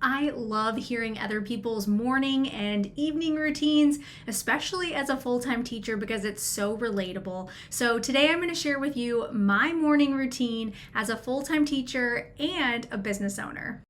I love hearing other people's morning and evening routines, especially as a full-time teacher because it's so relatable. So today I'm going to share with you my morning routine as a full-time teacher and a business owner.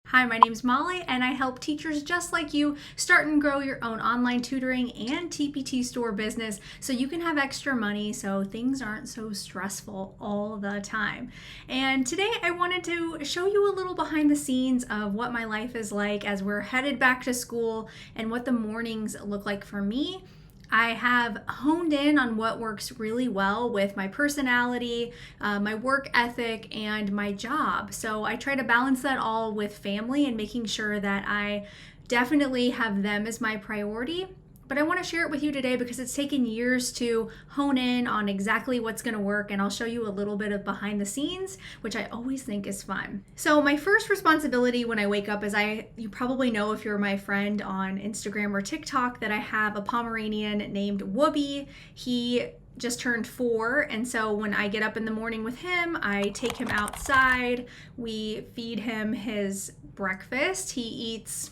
Hi, my name is Molly, and I help teachers just like you start and grow your own online tutoring and TPT store business so you can have extra money so things aren't so stressful all the time. And today I wanted to show you a little behind the scenes of what my life is like as we're headed back to school and what the mornings look like for me. I have honed in on what works really well with my personality, my work ethic, and my job. So I try to balance that all with family and making sure that I definitely have them as my priority. But I want to share it with you today because it's taken years to hone in on exactly what's going to work, and I'll show you a little bit of behind the scenes, which I always think is fun. So my first responsibility when I wake up is you probably know if you're my friend on Instagram or TikTok that I have a Pomeranian named Woobie. He just turned 4, and so when I get up in the morning with him, I take him outside. We feed him his breakfast. He eats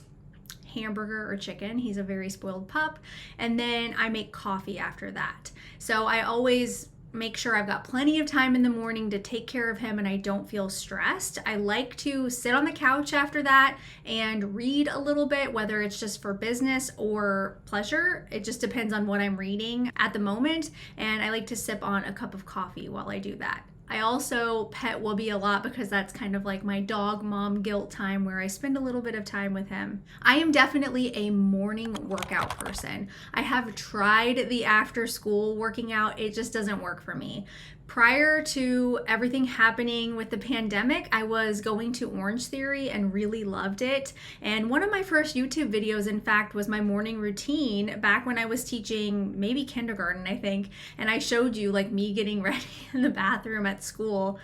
hamburger or chicken. He's a very spoiled pup. And then I make coffee after that. So I always make sure I've got plenty of time in the morning to take care of him and I don't feel stressed. I like to sit on the couch after that and read a little bit, whether it's just for business or pleasure. It just depends on what I'm reading at the moment. And I like to sip on a cup of coffee while I do that. I also pet Woobie a lot because that's kind of like my dog mom guilt time where I spend a little bit of time with him. I am definitely a morning workout person. I have tried the after school working out. It just doesn't work for me. Prior to everything happening with the pandemic, I was going to Orange Theory and really loved it. And one of my first YouTube videos, in fact, was my morning routine back when I was teaching maybe kindergarten, I think. And I showed you like me getting ready in the bathroom at school.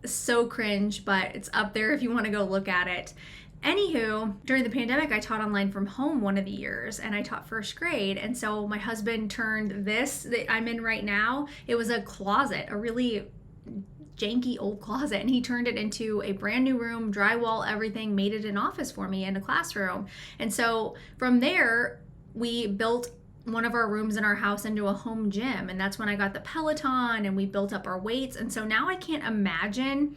So cringe, but it's up there if you want to go look at it. Anywho, during the pandemic, I taught online from home one of the years, and I taught first grade. And so my husband turned this that I'm in right now, it was a closet, a really janky old closet, and he turned it into a brand new room, drywall, everything, made it an office for me and a classroom. And so from there, we built one of our rooms in our house into a home gym, and that's when I got the Peloton and we built up our weights. And so now I can't imagine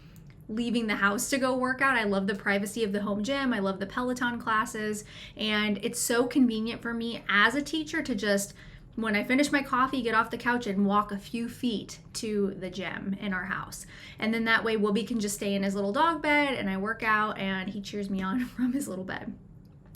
leaving the house to go work out. I love the privacy of the home gym. I love the Peloton classes, and it's so convenient for me as a teacher to just, when I finish my coffee, get off the couch and walk a few feet to the gym in our house. And then that way Woobie can just stay in his little dog bed and I work out and he cheers me on from his little bed.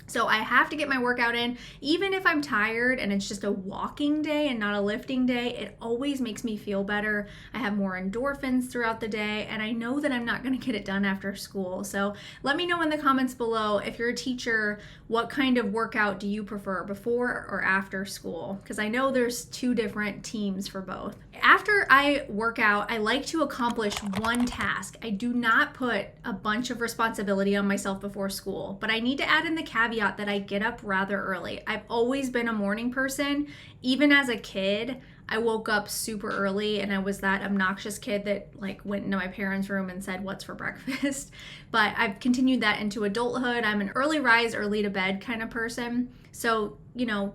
So I have to get my workout in, even if I'm tired and it's just a walking day and not a lifting day. It always makes me feel better. I have more endorphins throughout the day, and I know that I'm not going to get it done after school. So let me know in the comments below, if you're a teacher, what kind of workout do you prefer, before or after school? Because I know there's 2 different teams for both. After I work out, I like to accomplish one task. I do not put a bunch of responsibility on myself before school, but I need to add in the caveat that I get up rather early. I've always been a morning person. Even as a kid, I woke up super early and I was that obnoxious kid that like went into my parents' room and said, "What's for breakfast?" But I've continued that into adulthood. I'm an early rise, early to bed kind of person. So,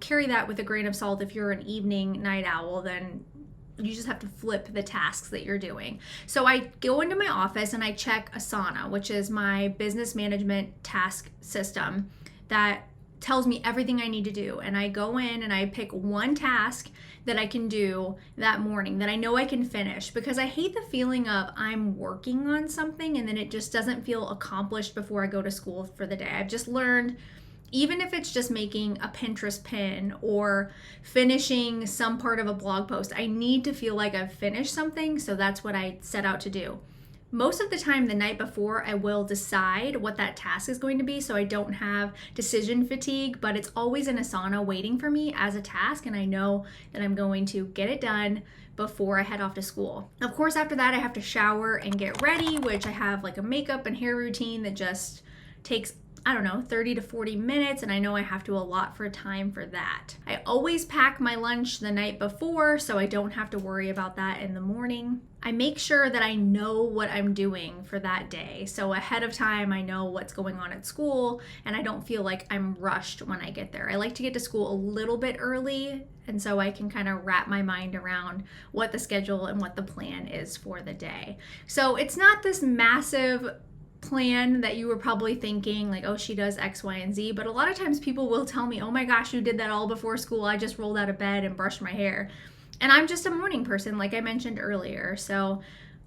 carry that with a grain of salt. If you're an evening night owl, then you just have to flip the tasks that you're doing. So I go into my office and I check Asana, which is my business management task system that tells me everything I need to do. And I go in and I pick one task that I can do that morning that I know I can finish, because I hate the feeling of I'm working on something and then it just doesn't feel accomplished before I go to school for the day. I've just learned, even if it's just making a Pinterest pin or finishing some part of a blog post, I need to feel like I've finished something. So that's what I set out to do. Most of the time the night before, I will decide what that task is going to be so I don't have decision fatigue, but it's always in Asana waiting for me as a task, and I know that I'm going to get it done before I head off to school. Of course, after that, I have to shower and get ready, which I have like a makeup and hair routine that just takes 30 to 40 minutes, and I know I have to allot for time for that. I always pack my lunch the night before so I don't have to worry about that in the morning. I make sure that I know what I'm doing for that day. So ahead of time, I know what's going on at school and I don't feel like I'm rushed when I get there. I like to get to school a little bit early, and so I can kind of wrap my mind around what the schedule and what the plan is for the day. So it's not this massive plan that you were probably thinking like, oh, she does X, Y, and Z. But a lot of times people will tell me, oh my gosh, you did that all before school. I just rolled out of bed and brushed my hair. And I'm just a morning person, like I mentioned earlier. So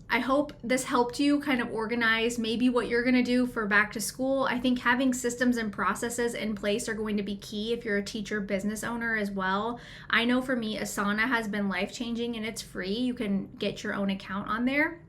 I hope this helped you kind of organize maybe what you're going to do for back to school. I think having systems and processes in place are going to be key if you're a teacher business owner as well. I know for me, Asana has been life-changing and it's free. You can get your own account on there.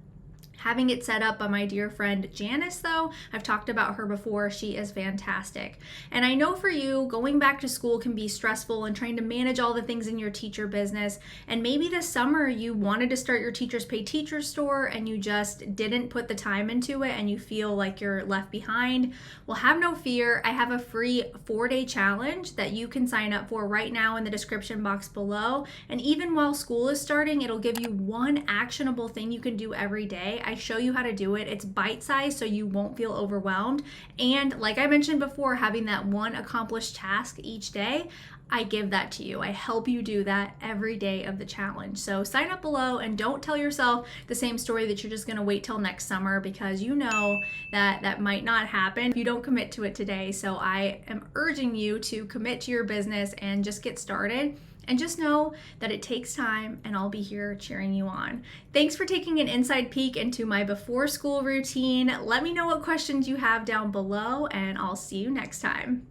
Having it set up by my dear friend Janice, though, I've talked about her before. She is fantastic. And I know for you, going back to school can be stressful and trying to manage all the things in your teacher business. And maybe this summer you wanted to start your Teachers Pay Teacher store and you just didn't put the time into it and you feel like you're left behind. Well, have no fear. I have a free 4-day challenge that you can sign up for right now in the description box below. And even while school is starting, it'll give you one actionable thing you can do every day. I show you how to do it. It's bite-sized so you won't feel overwhelmed. And like I mentioned before, having that one accomplished task each day, I give that to you. I help you do that every day of the challenge. So sign up below and don't tell yourself the same story that you're just going to wait till next summer, because you know that that might not happen if you don't commit to it today. So I am urging you to commit to your business and just get started. And just know that it takes time and I'll be here cheering you on. Thanks for taking an inside peek into my before school routine. Let me know what questions you have down below and I'll see you next time.